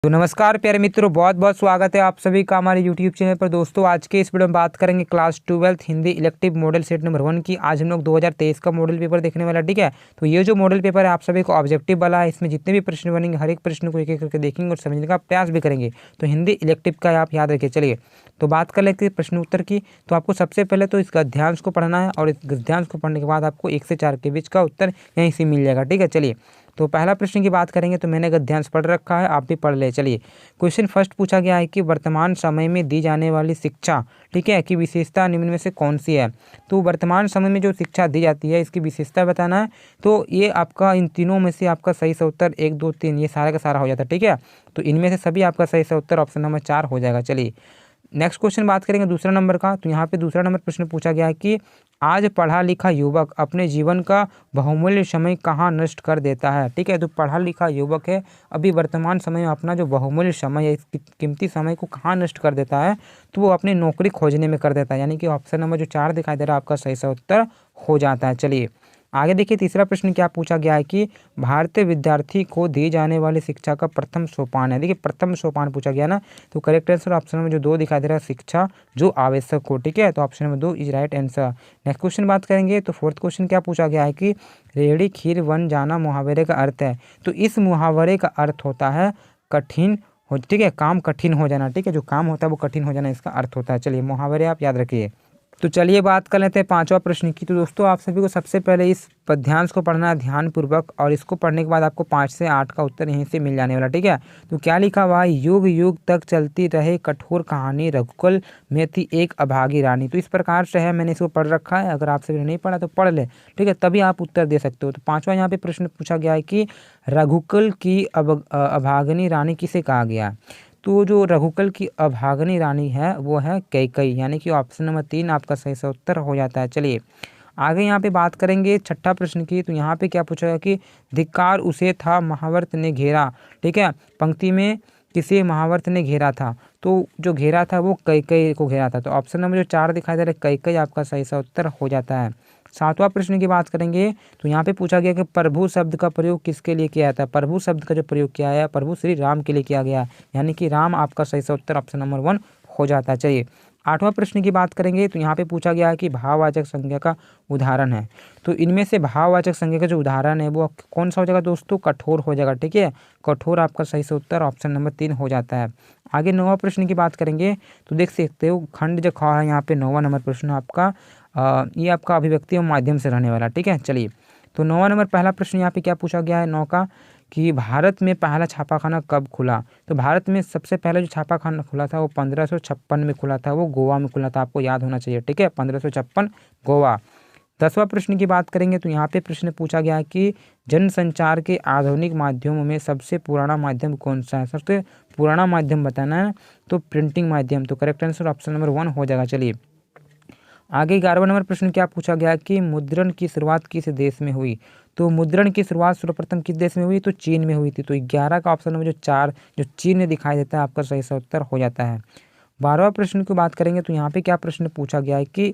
तो नमस्कार प्यारे मित्रों, बहुत बहुत स्वागत है आप सभी का हमारे यूट्यूब चैनल पर। दोस्तों आज के इस वीडियो में बात करेंगे class 12 Hindi elective model set number 1 की। आज हम लोग 2023 का मॉडल पेपर देखने वाला, ठीक है। तो ये जो मॉडल पेपर है आप सभी को ऑब्जेक्टिव वाला है। इसमें जितने भी प्रश्न बनेंगे हर एक प्रश्न को एक एक करके देखेंगे और समझने का प्रयास भी करेंगे। तो हिंदी इलेक्टिव का आप याद रखिए। चलिए तो बात कर लेते हैं प्रश्न उत्तर की। तो आपको सबसे पहले तो इस गद्यांश को पढ़ना है और इस गद्यांश को पढ़ने के बाद आपको 1 से 4 के बीच का उत्तर यहीं से मिल जाएगा, ठीक है। चलिए तो पहला प्रश्न की बात करेंगे। तो मैंने गद्यांश पढ़ रखा है, आप भी पढ़ ले। चलिए क्वेश्चन फर्स्ट पूछा गया है कि वर्तमान समय में दी जाने वाली शिक्षा, ठीक है, की विशेषता निम्न में से कौन सी है। तो वर्तमान समय में जो शिक्षा दी जाती है इसकी विशेषता बताना है। तो ये आपका इन तीनों में से आपका सही सा उत्तर 1 2 3 ये सारा का सारा हो जाता है, ठीक है। तो इनमें से सभी आपका सही सा उत्तर ऑप्शन नंबर 4 हो जाएगा। चलिए नेक्स्ट क्वेश्चन बात करेंगे दूसरा नंबर का। तो यहाँ पे दूसरा नंबर प्रश्न पूछा गया है कि आज पढ़ा लिखा युवक अपने जीवन का बहुमूल्य समय कहाँ नष्ट कर देता है, ठीक है। तो पढ़ा लिखा युवक है, अभी वर्तमान समय में अपना जो बहुमूल्य समय है, इस कीमती समय को कहाँ नष्ट कर देता है, तो वो अपनी नौकरी खोजने में कर देता है। यानी कि ऑप्शन नंबर जो 4 दिखाई दे रहा है आपका सही सा उत्तर हो जाता है। चलिए आगे देखिए तीसरा प्रश्न क्या पूछा गया है कि भारतीय विद्यार्थी को दी जाने वाली शिक्षा का प्रथम सोपान है। देखिए प्रथम सोपान पूछा गया ना, तो करेक्ट आंसर ऑप्शन में जो 2 दिखाई दे रहा है शिक्षा जो आवश्यक हो, ठीक है। तो option number 2 is right answer. Next question बात करेंगे। तो फोर्थ क्वेश्चन क्या पूछा गया है कि रेहड़ी खीर बन जाना मुहावरे का अर्थ है। तो इस मुहावरे का अर्थ होता है कठिन हो, ठीक है, काम कठिन हो जाना, ठीक है। जो काम होता है वो कठिन हो जाना इसका अर्थ होता है। चलिए मुहावरे आप याद रखिए। तो चलिए बात कर लेते हैं पांचवा प्रश्न की। तो दोस्तों आप सभी को सबसे पहले इस पद्यांश को पढ़ना है ध्यानपूर्वक और इसको पढ़ने के बाद आपको 5 से 8 का उत्तर यहीं से मिल जाने वाला, ठीक है। तो क्या लिखा हुआ है, युग युग तक चलती रहे कठोर कहानी, रघुकुल में थी एक अभागी रानी। तो इस प्रकार से है, मैंने इसको पढ़ रखा है। अगर आप सभी ने नहीं पढ़ा तो पढ़ ले, ठीक है, तभी आप उत्तर दे सकते हो। तो पांचवा यहाँ पे प्रश्न पूछा गया है कि रघुकुल की अभागिनी रानी किसे कहा गया। तो जो रघुकुल की अभागिनी रानी है वो है कैकई, यानी कि ऑप्शन नंबर 3 आपका सही सा उत्तर हो जाता है। चलिए आगे यहाँ पे बात करेंगे छठा प्रश्न की। तो यहाँ पे क्या पूछा है कि धिक्कार उसे था महावर्त ने घेरा, ठीक है। पंक्ति में किसे महावर्त ने घेरा था, तो जो घेरा था वो कैकई को घेरा था। तो ऑप्शन नंबर जो 4 दिखाई दे रहा है कैकई आपका सही सा उत्तर हो जाता है। सातवां प्रश्न की बात करेंगे। तो यहाँ पे पूछा गया कि प्रभु शब्द का प्रयोग किसके लिए किया जाता है। प्रभु शब्द का जो प्रयोग किया है प्रभु श्री राम के लिए किया गया, यानी कि राम आपका सही सा उत्तर ऑप्शन नंबर 1 हो जाता है। चलिए आठवां प्रश्न की बात करेंगे। तो यहाँ पे पूछा गया है कि भाववाचक संज्ञा का उदाहरण है। तो इनमें से भाववाचक संज्ञा का जो उदाहरण है वो कौन सा हो जाएगा दोस्तों, कठोर हो जाएगा, ठीक है। कठोर आपका सही से उत्तर ऑप्शन नंबर 3 हो जाता है। आगे 9वां प्रश्न की बात करेंगे। तो देख सकते हो खंड जो ख है यहाँ पे 9वां नंबर प्रश्न आपका ये आपका अभिव्यक्ति और माध्यम से रहने वाला, ठीक है। चलिए तो 9वां नंबर पहला प्रश्न यहाँ पे क्या पूछा गया है 9 का कि भारत में पहला छापाखाना कब खुला। तो भारत में सबसे पहले जो छापाखाना खुला था वो 1556 में खुला था, वो गोवा में खुला था, आपको याद होना चाहिए, ठीक है। 1556 गोवा। 10वां प्रश्न की बात करेंगे। तो यहाँ पे प्रश्न पूछा गया है कि जनसंचार के आधुनिक माध्यमों में सबसे पुराना माध्यम कौन सा है। सबसे पुराना माध्यम बताना है तो प्रिंटिंग माध्यम। तो करेक्ट आंसर ऑप्शन नंबर 1 हो जाएगा। चलिए आगे 11वां नंबर प्रश्न क्या पूछा गया कि मुद्रण की शुरुआत किस देश में हुई। तो मुद्रण की शुरुआत सर्वप्रथम किस देश में हुई, तो चीन में हुई थी। तो 11 का ऑप्शन नंबर जो 4 जो चीन में दिखाई देता है आपका सही सा उत्तर हो जाता है। 12वां प्रश्न की बात करेंगे। तो यहाँ पे क्या प्रश्न पूछा गया है कि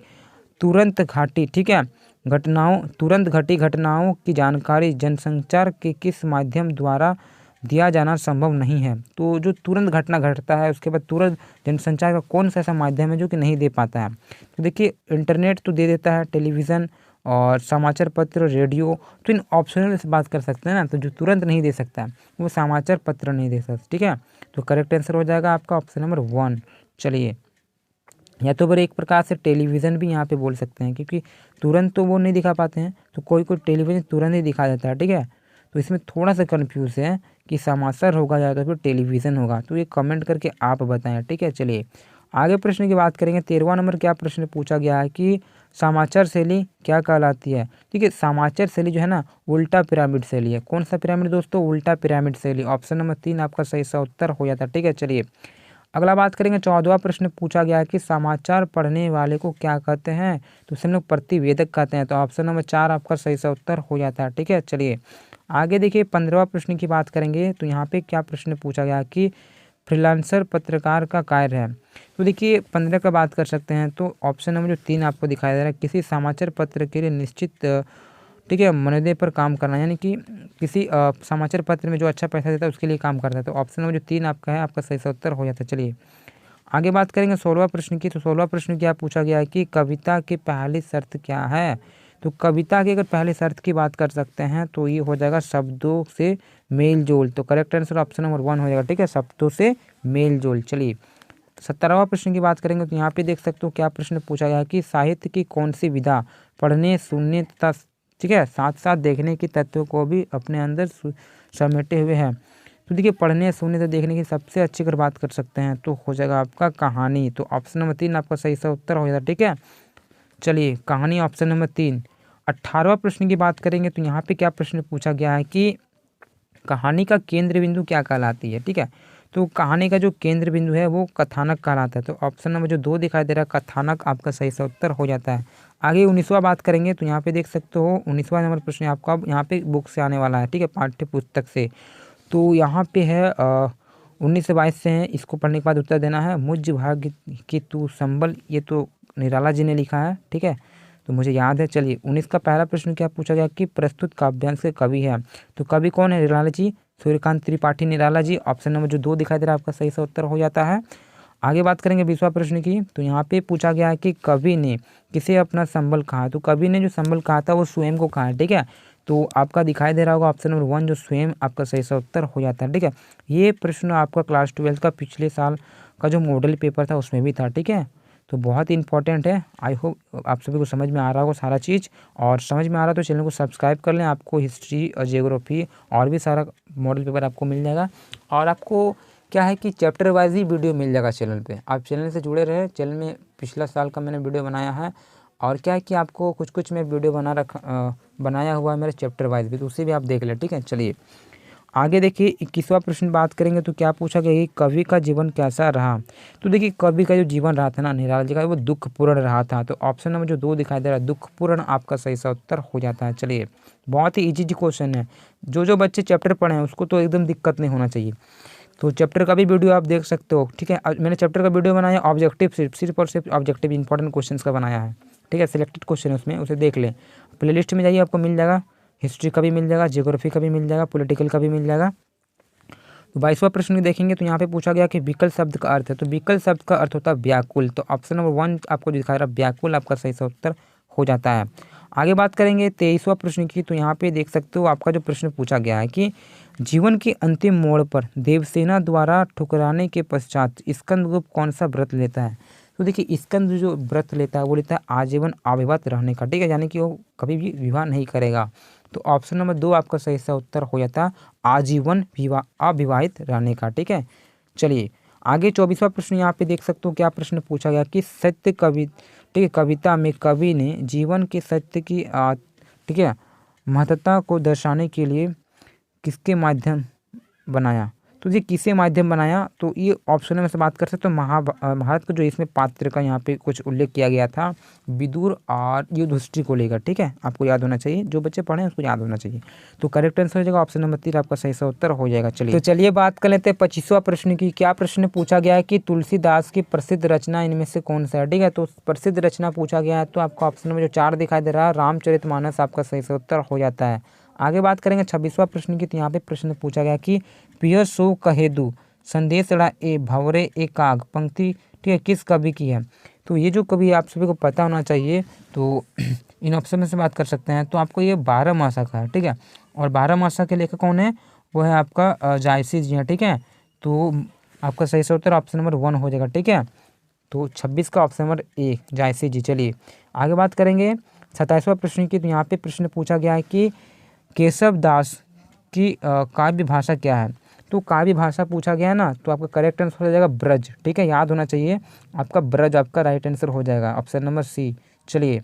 तुरंत घटी, ठीक है, घटनाओं तुरंत घटी घटनाओं की जानकारी जनसंचार के किस माध्यम द्वारा दिया जाना संभव नहीं है। तो जो तुरंत घटना घटता है उसके बाद तुरंत जनसंचार का कौन सा ऐसा माध्यम है जो कि नहीं दे पाता है। तो देखिए इंटरनेट तो दे देता है, टेलीविज़न और समाचार पत्र, रेडियो। तो इन ऑप्शनल से बात कर सकते हैं ना। तो जो तुरंत नहीं दे सकता है वो समाचार पत्र नहीं दे सकता, ठीक है। तो करेक्ट आंसर हो जाएगा आपका ऑप्शन नंबर 1। चलिए या तो फिर एक प्रकार से टेलीविज़न भी यहाँ पे बोल सकते हैं, क्योंकि तुरंत तो वो नहीं दिखा पाते हैं, तो कोई कोई टेलीविज़न तुरंत ही दिखा देता है, ठीक है। तो इसमें थोड़ा सा कन्फ्यूज़ है कि समाचार होगा या तो फिर टेलीविज़न होगा। तो ये कमेंट करके आप बताएं, ठीक है। चलिए आगे प्रश्न की बात करेंगे। 13वां नंबर क्या प्रश्न पूछा गया है कि समाचार शैली क्या कहलाती है। ठीक है, समाचार शैली जो है ना उल्टा पिरामिड शैली है। कौन सा पिरामिड दोस्तों, उल्टा पिरामिड शैली। ऑप्शन नंबर 3 आपका सही सा उत्तर हो जाता है, ठीक है। चलिए अगला बात करेंगे। 14वां प्रश्न पूछा गया है कि समाचार पढ़ने वाले को क्या कहते हैं। तो इसे हम लोग प्रतिवेदक कहते हैं। तो ऑप्शन नंबर 4 आपका सही सा उत्तर हो जाता है, ठीक है। चलिए आगे देखिए 15वां प्रश्न की बात करेंगे। तो यहाँ पे क्या प्रश्न पूछा गया कि फ्रीलांसर पत्रकार का कार्य है। तो देखिए 15 का बात कर सकते हैं। तो ऑप्शन नंबर जो 3 आपको दिखाई दे रहा है, किसी समाचार पत्र के लिए निश्चित ठीक है, मनोदय पर काम करना, यानी कि किसी समाचार पत्र में जो अच्छा पैसा देता है उसके लिए काम करता है। तो ऑप्शन नंबर जो 3 आपका है, आपका सही सा उत्तर हो जाता है। चलिए आगे बात करेंगे 16वां प्रश्न की। तो 16वां प्रश्न क्या पूछा गया है कि कविता की पहली शर्त क्या है। तो कविता की अगर पहली शर्त की बात कर सकते हैं तो ये हो जाएगा शब्दों से मेल जोल। तो करेक्ट आंसर ऑप्शन नंबर 1 हो जाएगा। ठीक है, शब्दों से मेल जोल। चलिए 17वां प्रश्न की बात करेंगे तो यहाँ पे देख सकते हो क्या प्रश्न पूछा गया है कि साहित्य की कौन सी विधा पढ़ने सुनने तथा ठीक है साथ साथ देखने के तत्वों को भी अपने अंदर समेटे हुए है। तो देखिए पढ़ने सुनने से देखने की सबसे अच्छी अगर बात कर सकते हैं तो हो जाएगा आपका कहानी। तो ऑप्शन नंबर 3 आपका सही सा उत्तर हो जाता है। ठीक है, चलिए कहानी ऑप्शन नंबर 3। 18वां प्रश्न की बात करेंगे तो यहाँ पे क्या प्रश्न पूछा गया है कि कहानी का केंद्र बिंदु क्या कहलाती है। ठीक है, तो कहानी का जो केंद्र बिंदु है वो कथानक कहलाता है। तो ऑप्शन नंबर जो 2 दिखाई दे रहा है कथानक आपका सही सा उत्तर हो जाता है। आगे 19वां बात करेंगे तो यहाँ पे देख सकते हो 19वां नंबर प्रश्न आपका यहाँ पे बुक से आने वाला है। ठीक है, पाठ्य पुस्तक से। तो यहाँ पे है 19 से 22 से हैं, इसको पढ़ने के बाद उत्तर देना है। मुझ भाग्य की तू संबल, ये तो निराला जी ने लिखा है। ठीक है, तो मुझे याद है। चलिए 19 का पहला प्रश्न क्या पूछा गया कि प्रस्तुत काव्यांश के कवि है। तो कवि कौन है? निराला जी, सूर्यकांत त्रिपाठी निराला जी। ऑप्शन नंबर जो 2 दिखाई दे रहा है आपका सही सा उत्तर हो जाता है। आगे बात करेंगे 20वां प्रश्न की। तो यहाँ पे पूछा गया है कि कवि ने किसे अपना संबल कहा। तो कवि ने जो संबल कहा था वो स्वयं को कहा है। ठीक है, तो आपका दिखाई दे रहा होगा ऑप्शन नंबर 1 जो स्वयं आपका सही सा उत्तर हो जाता है। ठीक है, ये प्रश्न आपका क्लास 12 का पिछले साल का जो मॉडल पेपर था उसमें भी था। ठीक है, तो बहुत इंपॉर्टेंट है। आई होप आप सभी को समझ में आ रहा होगा सारा चीज़, और समझ में आ रहा तो चैनल को सब्सक्राइब कर लें। आपको हिस्ट्री और जियोग्राफी और भी सारा मॉडल पेपर आपको मिल जाएगा। और आपको क्या है कि चैप्टर वाइज ही वीडियो मिल जाएगा चैनल पे। आप चैनल से जुड़े रहे। चैनल में पिछला साल का मैंने वीडियो बनाया है, और क्या है कि आपको कुछ कुछ मैं वीडियो बनाया हुआ है मेरे चैप्टर वाइज भी, तो उसे भी आप देख लें। ठीक है, चलिए आगे देखिए 21वां प्रश्न बात करेंगे तो क्या पूछा गया कि कवि का जीवन कैसा रहा। तो देखिए कवि का जो जीवन रहा था ना निराला जी का, वो दुखपूर्ण रहा था। तो ऑप्शन नंबर जो 2 दिखाई दे रहा है दुखपूर्ण आपका सही सा उत्तर हो जाता है। चलिए बहुत ही इजी क्वेश्चन है। जो बच्चे चैप्टर पढ़े हैं उसको तो एकदम दिक्कत नहीं होना चाहिए। तो चैप्टर का भी वीडियो आप देख सकते हो। ठीक है, मैंने चैप्टर का वीडियो बनाया ऑब्जेक्टिव सिर्फ और सिर्फ ऑब्जेक्टिव इंपॉर्टेंट क्वेश्चन का बनाया है। ठीक है, सिलेक्टेड क्वेश्चन है उसमें, उसे देख लें। प्लेलिस्ट में जाइए, आपको मिल जाएगा। हिस्ट्री का भी मिल जाएगा, जियोग्राफी का भी मिल जाएगा, पॉलिटिकल का भी मिल जाएगा। तो 22वां प्रश्न देखेंगे तो यहाँ पे पूछा गया कि विकल शब्द का अर्थ है। तो विकल शब्द का अर्थ होता है व्याकुल। तो ऑप्शन नंबर 1 आपको दिखा रहा है व्याकुल आपका सही सा उत्तर हो जाता है। आगे बात करेंगे 23वां प्रश्न की। तो यहाँ पे देख सकते हो आपका जो प्रश्न पूछा गया है कि जीवन के अंतिम मोड़ पर देवसेना द्वारा ठुकराने के पश्चात स्कंदगुप्त कौन सा व्रत लेता है। तो देखिए स्कंद जो व्रत लेता है वो लेता है आजीवन अविवाहित रहने का। ठीक है, यानी कि वो कभी भी विवाह नहीं करेगा। तो ऑप्शन नंबर 2 आपका सही सा उत्तर हो जाता है आजीवन अविवाहित रहने का। ठीक है, चलिए आगे 24वां प्रश्न यहाँ पे देख सकते हो क्या प्रश्न पूछा गया कि सत्य कवि ठीक है कविता में कवि ने जीवन के सत्य की ठीक है महत्ता को दर्शाने के लिए किसके माध्यम बनाया। तो ये किसे माध्यम बनाया, तो ये ऑप्शन में से बात कर सकते हो महाभारत का जो इसमें पात्र का यहाँ पे कुछ उल्लेख किया गया था विदुर और युधिष्ठिर को लेकर। ठीक है, आपको याद होना चाहिए, जो बच्चे पढ़े हैं उसको याद होना चाहिए। तो करेक्ट आंसर हो जाएगा ऑप्शन नंबर 3 आपका सही सा उत्तर हो जाएगा। चलिए बात कर लेते हैं 25वां प्रश्न की। क्या प्रश्न पूछा गया है कि तुलसीदास की प्रसिद्ध रचना इनमें से कौन सा है। ठीक है, तो प्रसिद्ध रचना पूछा गया है तो आपका ऑप्शन नंबर जो 4 दिखाई दे रहा है रामचरितमानस आपका सही सा उत्तर हो जाता है। आगे बात करेंगे 26वां प्रश्न की। तो यहाँ पे प्रश्न पूछा गया कि पियर सो कहेदु संदेशड़ा ए भंवरे ए काग पंक्ति ठीक है किस कवि की है। तो ये जो कवि आप सभी को पता होना चाहिए। तो इन ऑप्शन में से बात कर सकते हैं। तो आपको ये 12मासा का है। ठीक है, और 12मासा के लेखक कौन है, वो है आपका जायसी जी हैं। ठीक है, तो आपका सही सा उत्तर ऑप्शन नंबर 1 हो जाएगा। ठीक है, तो 26 का ऑप्शन नंबर ए जायसी जी। चलिए आगे बात करेंगे 27वां प्रश्न की। तो यहाँ पे प्रश्न पूछा गया है कि केशव दास की काव्य भाषा क्या है। तो काव्य भाषा पूछा गया है ना, तो आपका करेक्ट आंसर हो जाएगा ब्रज। ठीक है, याद होना चाहिए आपका ब्रज आपका राइट आंसर हो जाएगा ऑप्शन नंबर सी। चलिए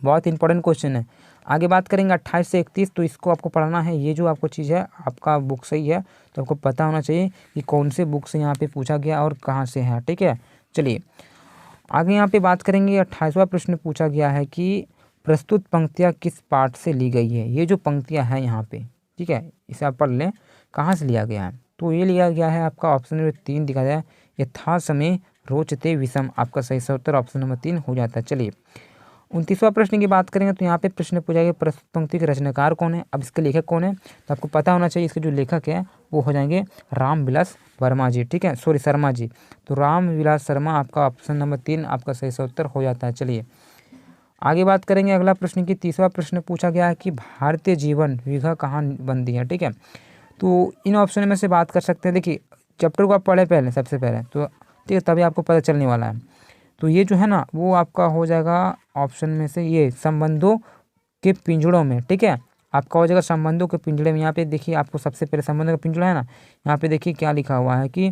बहुत इंपॉर्टेंट क्वेश्चन है। आगे बात करेंगे 28 से 31। तो इसको आपको पढ़ना है। ये जो आपको चीज़ है आपका बुक से ही है, तो आपको पता होना चाहिए कि कौन से बुक से यहाँ पे पूछा गया और कहाँ से है। ठीक है, चलिए आगे यहाँ पे बात करेंगे 28वां प्रश्न पूछा गया है कि प्रस्तुत पंक्तियाँ किस पाठ से ली गई है। ये जो पंक्तियाँ हैं यहाँ पे, ठीक है, इसे आप पढ़ लें कहाँ से लिया गया है। तो ये लिया गया है आपका ऑप्शन नंबर 3 दिखा गया है यथा समय रोचते विषम आपका सही सा उत्तर ऑप्शन नंबर 3 हो जाता है। चलिए 29वां प्रश्न की बात करेंगे तो यहाँ पे प्रश्न पूछा गया प्रस्तुत पंक्ति के रचनाकार कौन है। अब इसके लेखक कौन है तो आपको पता होना चाहिए। इसके जो लेखक है वो हो जाएंगे रामविलास वर्मा जी, ठीक है, सॉरी शर्मा जी। तो रामविलास शर्मा आपका ऑप्शन नंबर 3 आपका सही से उत्तर हो जाता है। चलिए आगे बात करेंगे अगला प्रश्न की। 30वां प्रश्न पूछा गया है कि भारतीय जीवन विधा कहाँ बनती है, ठीक है। तो इन ऑप्शन में से बात कर सकते हैं। देखिए चैप्टर को आप पढ़े पहले, सबसे पहले तो ठीक है, तभी आपको पता चलने वाला है। तो ये जो है ना वो आपका हो जाएगा ऑप्शन में से ये संबंधों के पिंजड़ों में, ठीक है, आपका हो जाएगा संबंधों के पिंजड़े में। यहाँ पे देखिए आपको सबसे पहले संबंधों का पिंजड़ा है ना, यहाँ पे देखिए क्या लिखा हुआ है कि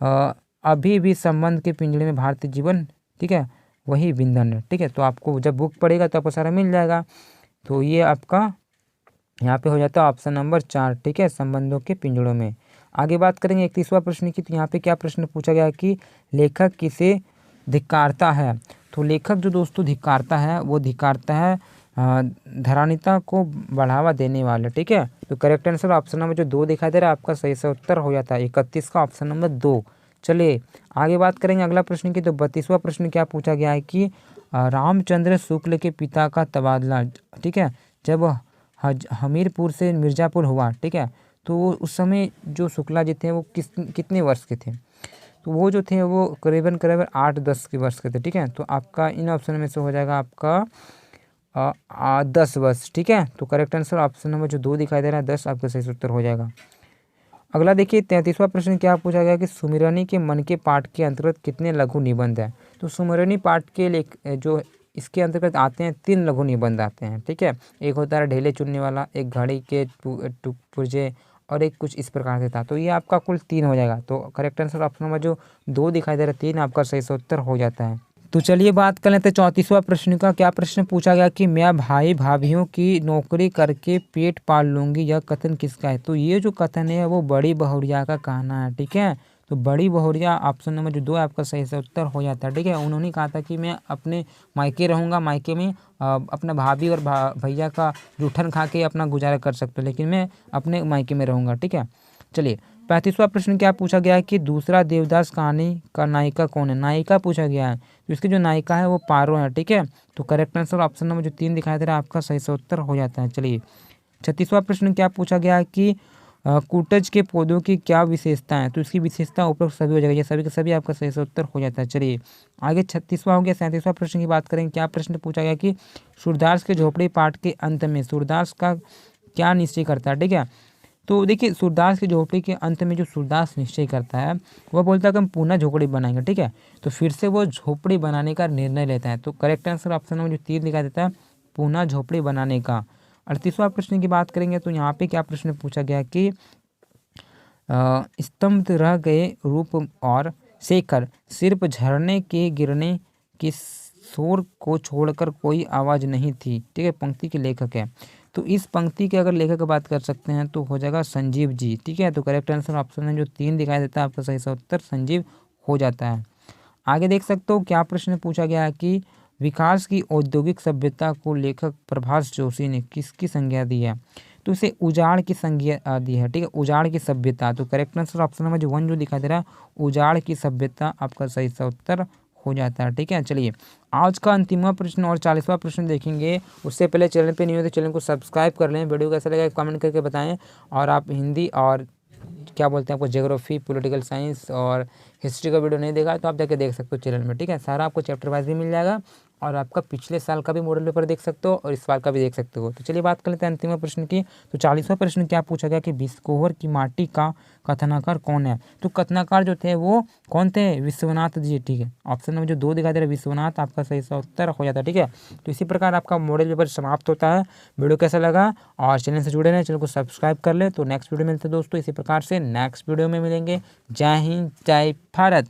अभी भी संबंध के पिंजड़े में भारतीय जीवन, ठीक है, वही विंधन है, ठीक है। तो आपको जब बुक पढ़ेगा तो आपको सारा मिल जाएगा। तो ये आपका यहाँ पे हो जाता है ऑप्शन नंबर 4, ठीक है, संबंधों के पिंजड़ों में। आगे बात करेंगे 31वां प्रश्न की। तो यहाँ पे क्या प्रश्न पूछा गया कि लेखक किसे धिक्कारता है। तो लेखक जो दोस्तों धिक्कारता है वो धिक्कारता है धारणिता को बढ़ावा देने वाले, ठीक है। तो करेक्ट आंसर ऑप्शन नंबर जो 2 दिखाई दे रहा है आपका सही से उत्तर हो जाता है 31 का ऑप्शन नंबर 2। चलिए आगे बात करेंगे अगला प्रश्न की। तो 32वां प्रश्न क्या पूछा गया है कि रामचंद्र शुक्ल के पिता का तबादला, ठीक है, जब हमीरपुर से मिर्ज़ापुर हुआ, ठीक है, तो उस समय जो शुक्ला जी थे वो कितने वर्ष के थे। तो वो जो थे वो करीबन 8-10 के वर्ष के थे, ठीक है। तो आपका इन ऑप्शन में से हो जाएगा आपका 10 वर्ष, ठीक है। तो करेक्ट आंसर ऑप्शन नंबर जो 2 दिखाई दे रहा है 10 आपका सही उत्तर हो जाएगा। अगला देखिए 33वां प्रश्न क्या पूछा गया कि सुमिरनी के मन के पाठ के अंतर्गत कितने लघु निबंध हैं। तो सुमिरनी पाठ के जो इसके अंतर्गत आते हैं 3 लघु निबंध आते हैं, ठीक है। एक होता है ढेले चुनने वाला, एक घड़ी के पुर्जे और एक कुछ इस प्रकार से था। तो ये आपका कुल 3 हो जाएगा। तो करेक्ट आंसर ऑप्शन नंबर जो 2 दिखाई दे रहा है 3 आपका सही से उत्तर हो जाता है। तो चलिए बात कर लेते हैं 34वां प्रश्न का। क्या प्रश्न पूछा गया कि मैं भाई भाभीियों की नौकरी करके पेट पाल लूँगी, यह कथन किसका है। तो ये जो कथन है वो बड़ी बहुरिया का कहना है, ठीक है। तो बड़ी बहुरिया ऑप्शन नंबर जो 2 आपका सही से उत्तर हो जाता है, ठीक है। उन्होंने कहा था कि मैं अपने मायके रहूँगा, मायके में अपना भाभी और भैया का जूठन खा के अपना गुजारा कर सकता हूँ, लेकिन मैं अपने मायके में रहूँगा, ठीक है। चलिए 35वां प्रश्न क्या पूछा गया है कि दूसरा देवदास कहानी का नायिका कौन है। नायिका पूछा गया है, तो इसकी जो नायिका है वो पारो है, ठीक है। तो करेक्ट आंसर ऑप्शन नंबर जो 3 दिखाई दे रहा है आपका सही से उत्तर हो जाता है। चलिए 36वां प्रश्न क्या पूछा गया है कि कूटज के पौधों की क्या विशेषता है। तो इसकी विशेषता उपरोक्त सभी हो जाएगा, ये सभी के सभी आपका सही से उत्तर हो जाता है। चलिए आगे 36वां हो गया। 37वां प्रश्न की बात करेंगे। क्या प्रश्न पूछा गया कि सूरदास के झोपड़ी पाठ के अंत में सूरदास का क्या निश्चय करता है, ठीक है। तो देखिए सूरदास की झोपड़ी के अंत में जो सूरदास निश्चय करता है वह बोलता है कि हम पुनः झोपड़ी बनाएंगे, ठीक है। तो फिर से वो झोपड़ी बनाने का निर्णय लेता है। तो करेक्ट आंसर ऑप्शन नंबर जो 3 दिखा देता है पुनः झोपड़ी बनाने का। 38वां प्रश्न की बात करेंगे। तो यहाँ पे क्या प्रश्न पूछा गया कि स्तंभ रह गए रूप और शेखर सिर्फ झरने के गिरने की शोर को छोड़कर कोई आवाज़ नहीं थी, ठीक है, पंक्ति के लेखक है। तो इस पंक्ति के अगर लेखक की बात कर सकते हैं तो हो जाएगा संजीव जी, ठीक है। तो करेक्ट आंसर ऑप्शन है जो 3 दिखाई देता है आपका सही सा उत्तर संजीव हो जाता है। आगे देख सकते हो क्या प्रश्न पूछा गया है कि विकास की औद्योगिक सभ्यता को लेखक प्रभास जोशी ने किसकी संज्ञा दी है। तो इसे उजाड़ की संज्ञा दी है, ठीक है, उजाड़ की सभ्यता। तो करेक्ट आंसर ऑप्शन नंबर जो 1 जो दिखाई दे रहा है उजाड़ की सभ्यता आपका सही सा उत्तर हो जाता है, ठीक है। चलिए आज का अंतिमवा प्रश्न और 40वां प्रश्न देखेंगे। उससे पहले चैनल पे नहीं हो तो चैनल को सब्सक्राइब कर लें। वीडियो कैसा लगा कमेंट करके बताएं। और आप हिंदी और क्या बोलते हैं आपको ज्योग्राफी, पॉलिटिकल साइंस और हिस्ट्री का वीडियो नहीं देखा तो आप जाके देख सकते हो चैनल में, ठीक है। सारा आपको चैप्टर वाइज भी मिल जाएगा और आपका पिछले साल का भी मॉडल पेपर देख सकते हो और इस बार का भी देख सकते हो। तो चलिए बात कर लेते हैं अंतिम प्रश्न की। तो 40वां प्रश्न क्या पूछा गया कि बिस्कोहर की माटी का कथनाकार कौन है। तो कथनाकार जो थे वो कौन थे, विश्वनाथ जी, ठीक है। ऑप्शन नंबर जो 2 दिखा दे रहा है विश्वनाथ आपका सही सा उत्तर हो जाता है, ठीक है। तो इसी प्रकार आपका मॉडल पेपर समाप्त होता है। वीडियो कैसा लगा और चैनल से जुड़े रहें, चैनल को सब्सक्राइब कर ले। तो नेक्स्ट वीडियो मिलते हैं दोस्तों इसी प्रकार से नेक्स्ट वीडियो में मिलेंगे। जय हिंद, जय भारत।